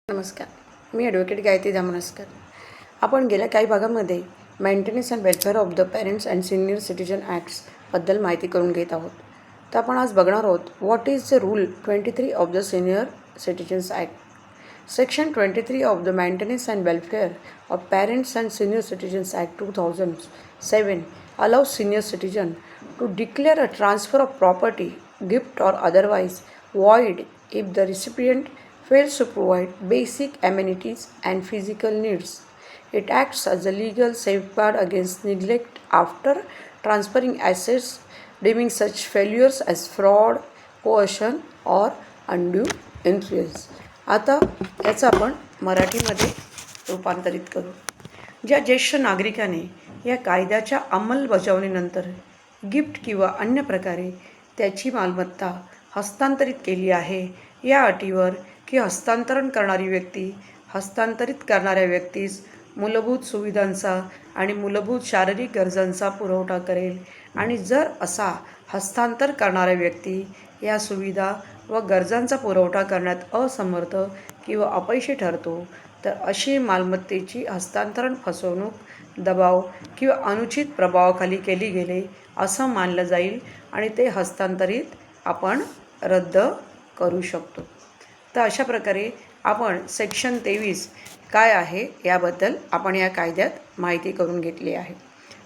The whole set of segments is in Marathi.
नमस्कार, मी ॲडव्होकेट गायत्री दामनस्कर. आपण गेल्या काही भागामध्ये maintenance and welfare of the parents and senior citizen ॲक्ट्सबद्दल माहिती करून घेत आहोत. तर आपण आज बघणार आहोत what is the rule 23 of the senior citizens act. Section 23 of the maintenance and welfare of parents and senior citizens act 2007 allows senior citizen to declare a transfer of property, gift or otherwise void if the recipient fails to provide basic amenities and physical needs. It acts as a legal safeguard against neglect after transferring assets, deeming such failures as fraud, coercion or undue influence. आता याचं आपण मराठीमध्ये रूपांतरित करू. ज्या ज्येष्ठ नागरिकाने या कायद्याच्या अंमलबजावणीनंतर गिफ्ट किंवा अन्य प्रकारे त्याची मालमत्ता हस्तांतरित केली आहे, या अटीवर की हस्तांतरण करणारी व्यक्ती हस्तांतरित करणाऱ्या व्यक्तीस मूलभूत सुविधांचा आणि मूलभूत शारीरिक गरजांचा पुरवठा करेल, आणि जर असा हस्तांतर करणारा व्यक्ती या सुविधा व गरजांचा पुरवठा करण्यात असमर्थ किंवा अपयशी ठरतो, तर अशी मालमत्तेची हस्तांतरण फसवणूक, दबाव किंवा अनुचित प्रभावाखाली केली गेले असं मानलं जाईल आणि ते हस्तांतरित आपण रद्द करू शकतो. तर अशा प्रकारे आपण सेक्शन 23 काय आहे याबद्दल आपण या कायद्यात माहिती करून घेतली आहे.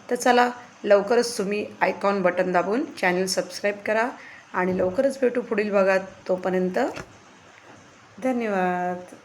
तर चला, लवकरच तुम्ही आयकॉन बटन दाबून चॅनल सबस्क्राईब करा आणि लवकरच भेटू पुढील भागात. तोपर्यंत धन्यवाद.